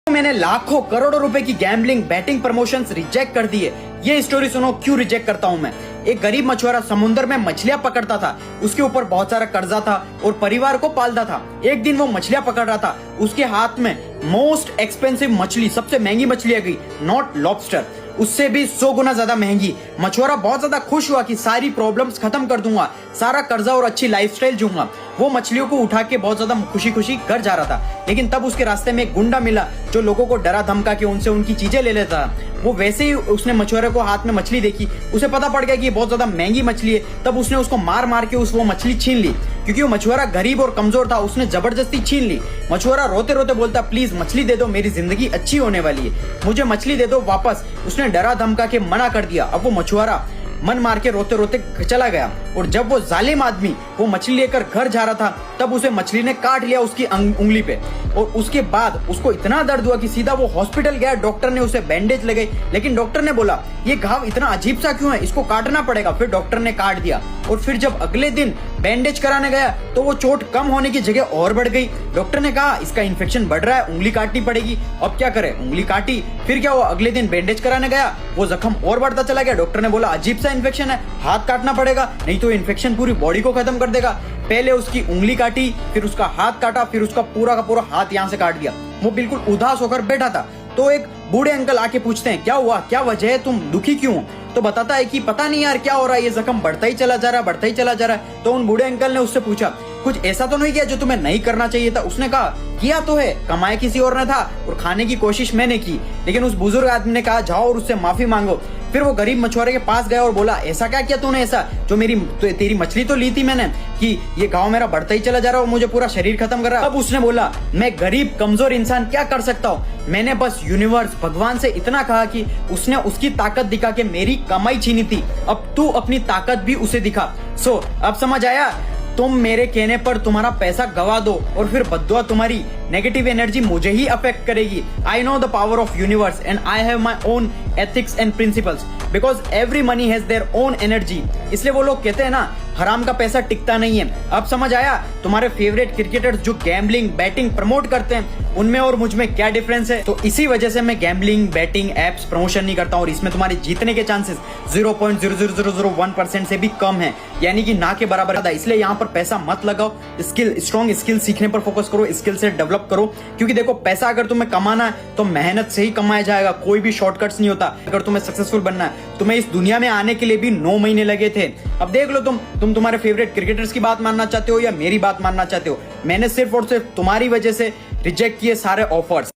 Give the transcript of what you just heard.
मैंने लाखों करोड़ों रुपए की गैम्बलिंग बैटिंग प्रमोशंस रिजेक्ट कर दिए। ये स्टोरी सुनो क्यों रिजेक्ट करता हूं मैं। एक गरीब मछुआरा समुद्र में मछलियां पकड़ता था। उसके ऊपर बहुत सारा कर्जा था और परिवार को पालता था। एक दिन वो मछलियां पकड़ रहा था। उसके हाथ में मोस्ट एक्सपेंसिव मछली, सबसे महंगी मछली आ गई, नॉट लॉबस्टर, उससे भी 100 गुना ज्यादा महंगी। मछुआरा बहुत ज्यादा खुश हुआ कि सारी प्रॉब्लम्स खत्म कर दूंगा, सारा कर्जा और अच्छी लाइफस्टाइल जीऊंगा। वो मछलियों को उठा के बहुत ज्यादा खुशी खुशी घर जा रहा था, लेकिन तब उसके रास्ते में एक गुंडा मिला जो लोगों को डरा धमका के उनसे उनकी चीजें ले लेता। वो वैसे ही उसने मछुआरे को हाथ में मछली देखी, उसे पता पड़ गया कि ये बहुत ज्यादा महंगी मछली है। तब उसने उसको मार मार के वो मछली छीन ली। क्योंकि वो मछुआरा गरीब और कमजोर था, उसने जबरदस्ती छीन ली। मछुआरा रोते रोते बोलता, प्लीज मछली दे दो, मेरी जिंदगी अच्छी होने वाली है, मुझे मछली दे दो वापस। उसने डरा धमका के मना कर दिया। अब वो मछुआरा मन मार के रोते रोते चला गया। और जब वो जालिम आदमी वो मछली लेकर घर जा रहा था, तब उसे मछली ने काट लिया उसकी उंगली पे। और उसके बाद उसको इतना दर्द हुआ कि सीधा वो हॉस्पिटल गया। डॉक्टर ने उसे बैंडेज लगाई, लेकिन डॉक्टर ने बोला ये घाव इतना अजीब सा क्यों है, इसको काटना पड़ेगा। फिर डॉक्टर ने काट दिया। और फिर जब अगले दिन बैंडेज कराने गया तो वो चोट कम होने की जगह और बढ़ गई। डॉक्टर ने कहा इसका इन्फेक्शन बढ़ रहा है, उंगली काटनी पड़ेगी। अब क्या करे, उंगली काटी। फिर क्या हुआ, अगले दिन बैंडेज कराने गया, वो जख्म और बढ़ता चला गया। डॉक्टर ने बोला अजीब सा इन्फेक्शन है, हाथ काटना पड़ेगा, नहीं तो इन्फेक्शन पूरी बॉडी को खत्म कर देगा। पहले उसकी उंगली काटी, फिर उसका हाथ काटा, फिर उसका पूरा का पूरा हाथ यहाँ से काट दिया। वो बिल्कुल उदास होकर बैठा था। तो एक बूढ़े अंकल आके पूछते हैं क्या हुआ, क्या वजह है, तुम दुखी क्यों हो। तो बताता है कि पता नहीं यार क्या हो रहा है, ये जख्म बढ़ता ही चला जा रहा है, बढ़ता ही चला जा रहा है। तो उन बूढ़े अंकल ने उससे पूछा कुछ ऐसा तो नहीं किया जो तुम्हें नहीं करना चाहिए था। उसने कहा किया तो है, कमाया किसी और ने था और खाने की कोशिश मैंने की। लेकिन उस बुजुर्ग आदमी ने कहा जाओ और उससे माफी मांगो। फिर वो गरीब मछुआरे के पास गया और बोला ऐसा क्या किया तूने, ऐसा जो तेरी मछली तो ली थी मैंने, कि ये घाव मेरा बढ़ता ही चला जा रहा है और मुझे पूरा शरीर खत्म कर रहा है। अब उसने बोला मैं गरीब कमजोर इंसान क्या कर सकता हूँ, मैंने बस यूनिवर्स भगवान से इतना कहा कि उसने उसकी ताकत दिखा के मेरी कमाई छीनी थी, अब तू अपनी ताकत भी उसे दिखा। सो अब समझ आया, तुम मेरे कहने पर तुम्हारा पैसा गवा दो और फिर बद्दुआ तुम्हारी नेगेटिव एनर्जी मुझे ही अफेक्ट करेगी। I know the power of universe and I have my own ethics and principles because every money has their own energy. इसलिए वो लोग कहते हैं ना हराम का पैसा टिकता नहीं है। अब समझ आया तुम्हारे फेवरेट क्रिकेटर्स जो गैम्बलिंग बैटिंग प्रमोट करते हैं उनमें और मुझ में क्या डिफरेंस है। तो इसी वजह से मैं गैम्बलिंग बैटिंग एप्स प्रमोशन नहीं करता हूँ और इसमें तुम्हारे जीतने के चांसेस 0.00001% से भी कम है, यानी कि ना के बराबर है। इसलिए यहाँ पर पैसा मत लगाओ, स्ट्रॉन्ग स्किल सीखने पर फोकस करो, स्किल से डेवलप करो। क्योंकि देखो पैसा अगर तुम्हें कमाना है तो मेहनत से ही कमाया जाएगा, कोई भी शॉर्टकट्स नहीं होता। अगर तुम्हें सक्सेसफुल बनना है, तुम्हें इस दुनिया में आने के लिए भी 9 महीने लगे थे। अब देख लो तुम तुम्हारे फेवरेट क्रिकेटर्स की बात मानना चाहते हो या मेरी बात मानना चाहते हो। मैंने सिर्फ और सिर्फ तुम्हारी वजह से रिजेक्ट किए सारे ऑफर्स।